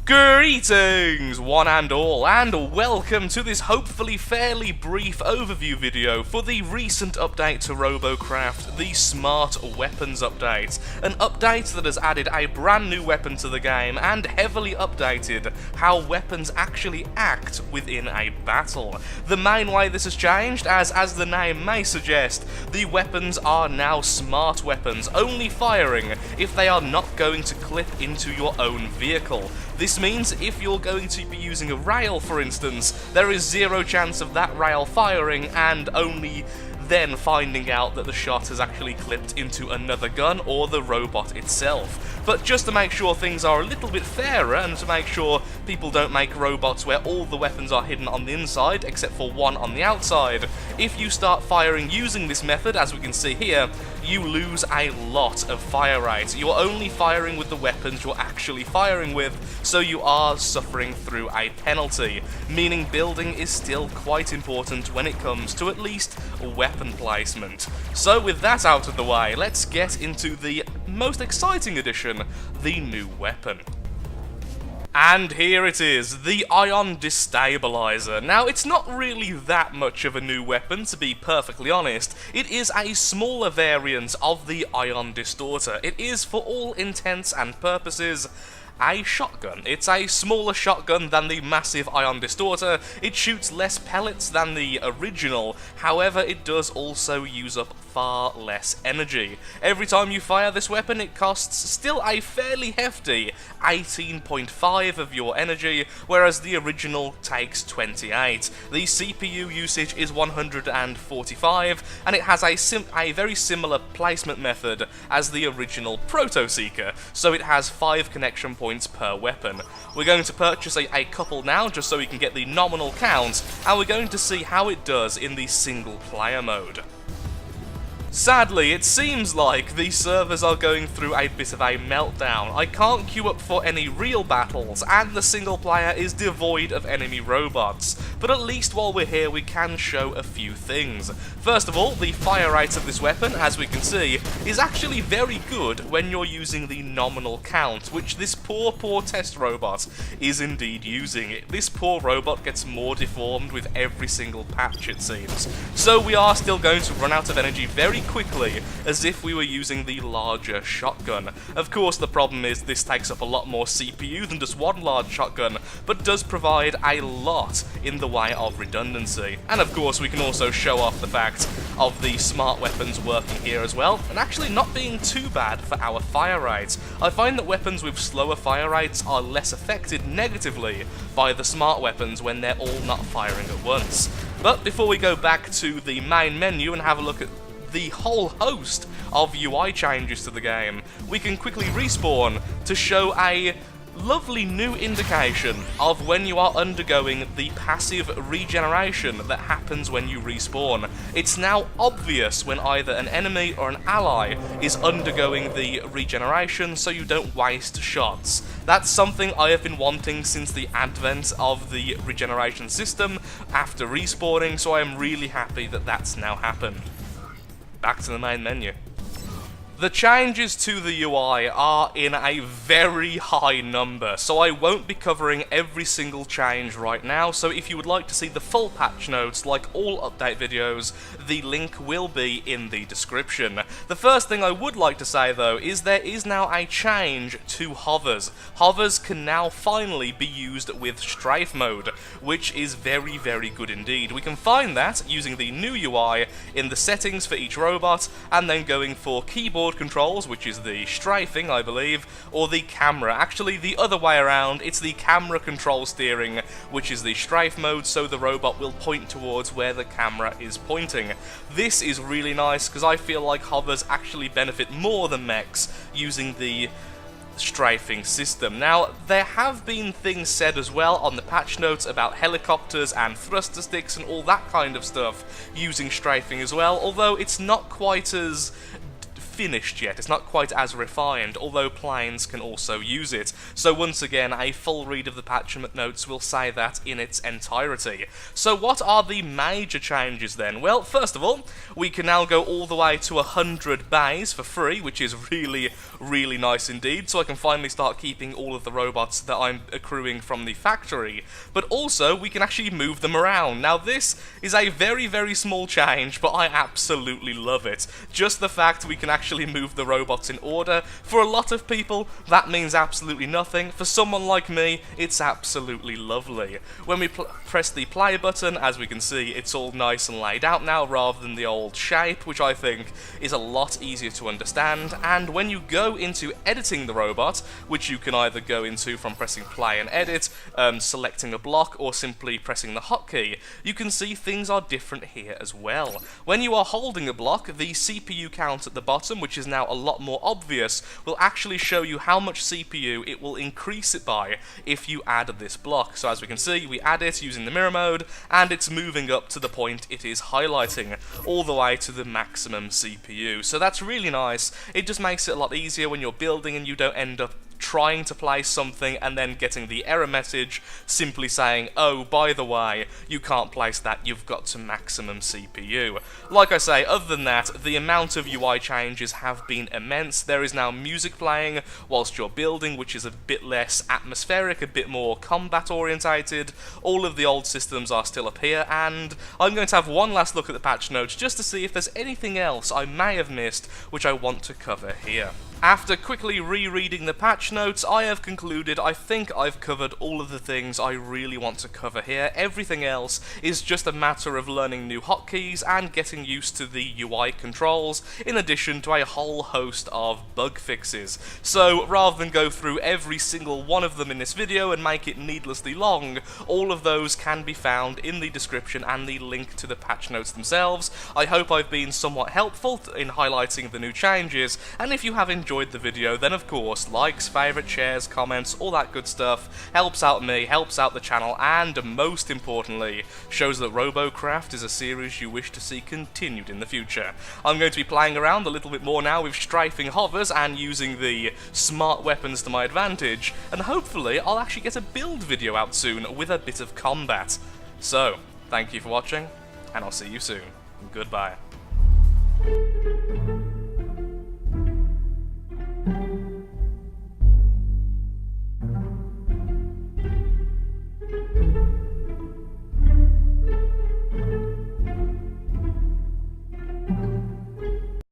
Greetings, one and all, and welcome to this hopefully fairly brief overview video for the recent update to Robocraft, the Smart Weapons update. An update that has added a brand new weapon to the game and heavily updated how weapons actually act within a battle. The main way this has changed, as the name may suggest, the weapons are now smart weapons, only firing if they are not going to clip into your own vehicle. This means if you're going to be using a rail, for instance, there is zero chance of that rail firing and only then finding out that the shot has actually clipped into another gun or the robot itself. But just to make sure things are a little bit fairer and to make sure people don't make robots where all the weapons are hidden on the inside except for one on the outside, if you start firing using this method, as we can see here, you lose a lot of fire rate. You're only firing with the weapons you're actually firing with, so you are suffering through a penalty, meaning building is still quite important when it comes to at least weapon placement. So with that out of the way, let's get into the most exciting addition, the new weapon. And here it is, the Ion Destabilizer. Now, it's not really that much of a new weapon, to be perfectly honest. It is a smaller variant of the Ion Distorter. It is, for all intents and purposes, a shotgun. It's a smaller shotgun than the massive Ion Distorter. It shoots less pellets than the original, however it does also use up far less energy. Every time you fire this weapon it costs still a fairly hefty 18.5 of your energy, whereas the original takes 28. The CPU usage is 145, and it has a very similar placement method as the original Proto Seeker, so it has 5 connection points per weapon. We're going to purchase a couple now just so we can get the nominal count, and we're going to see how it does in the single player mode. Sadly, it seems like the servers are going through a bit of a meltdown. I can't queue up for any real battles, and the single player is devoid of enemy robots. But at least while we're here, we can show a few things. First of all, the fire rate of this weapon, as we can see, is actually very good when you're using the nominal count, which this poor test robot is indeed using. This poor robot gets more deformed with every single patch, it seems. So we are still going to run out of energy very quickly, as if we were using the larger shotgun. Of course, the problem is this takes up a lot more CPU than just one large shotgun, but does provide a lot in the way of redundancy. And of course, we can also show off the fact of the smart weapons working here as well, and actually not being too bad for our fire rates. I find that weapons with slower fire rates are less affected negatively by the smart weapons when they're all not firing at once. But before we go back to the main menu and have a look at the whole host of UI changes to the game, we can quickly respawn to show a lovely new indication of when you are undergoing the passive regeneration that happens when you respawn. It's now obvious when either an enemy or an ally is undergoing the regeneration, so you don't waste shots. That's something I have been wanting since the advent of the regeneration system after respawning, so I am really happy that that's now happened. Back to the main menu. The changes to the UI are in a very high number, so I won't be covering every single change right now, so if you would like to see the full patch notes, like all update videos, the link will be in the description. The first thing I would like to say though is there is now a change to hovers. Hovers can now finally be used with strafe mode, which is very, very good indeed. We can find that using the new UI in the settings for each robot, and then going for keyboard controls, which is the strafing, I believe, or the camera. Actually, the other way around, it's the camera control steering, which is the strafe mode, so the robot will point towards where the camera is pointing. This is really nice, because I feel like hovers actually benefit more than mechs using the strafing system. Now, there have been things said as well on the patch notes about helicopters and thruster sticks and all that kind of stuff using strafing as well, although it's not quite as finished yet. It's not quite as refined, although planes can also use it. So once again, a full read of the patch notes will say that in its entirety. So what are the major changes then? Well, first of all, we can now go all the way to 100 bays for free, which is really, really nice indeed, so I can finally start keeping all of the robots that I'm accruing from the factory. But also, we can actually move them around. Now this is a very, very small change, but I absolutely love it. Just the fact we can actually move the robots in order, for a lot of people, that means absolutely nothing. For someone like me, it's absolutely lovely. When we press the play button, as we can see, it's all nice and laid out now, rather than the old shape, which I think is a lot easier to understand. And when you go into editing the robot, which you can either go into from pressing play and edit, selecting a block, or simply pressing the hotkey, you can see things are different here as well. When you are holding a block, the CPU count at the bottom, which is now a lot more obvious, will actually show you how much CPU it will increase it by if you add this block. So as we can see, we add it using the mirror mode, and it's moving up to the point it is highlighting, all the way to the maximum CPU. So that's really nice. It just makes it a lot easier when you're building and you don't end up trying to place something and then getting the error message simply saying, oh, by the way, you can't place that, you've got to maximum CPU. Like I say, other than that, the amount of UI changes have been immense. There is now music playing whilst you're building, which is a bit less atmospheric, a bit more combat orientated. All of the old systems are still up here, and I'm going to have one last look at the patch notes just to see if there's anything else I may have missed which I want to cover here. After quickly rereading the patch notes, I have concluded I think I've covered all of the things I really want to cover here. Everything else is just a matter of learning new hotkeys and getting used to the UI controls, in addition to a whole host of bug fixes. So rather than go through every single one of them in this video and make it needlessly long, all of those can be found in the description and the link to the patch notes themselves. I hope I've been somewhat helpful in highlighting the new changes, and if you have enjoyed the video, then of course, likes, favourites, shares, comments, all that good stuff helps out me, helps out the channel, and most importantly, shows that Robocraft is a series you wish to see continued in the future. I'm going to be playing around a little bit more now with strafing hovers and using the smart weapons to my advantage, and hopefully I'll actually get a build video out soon with a bit of combat. So, thank you for watching, and I'll see you soon. Goodbye.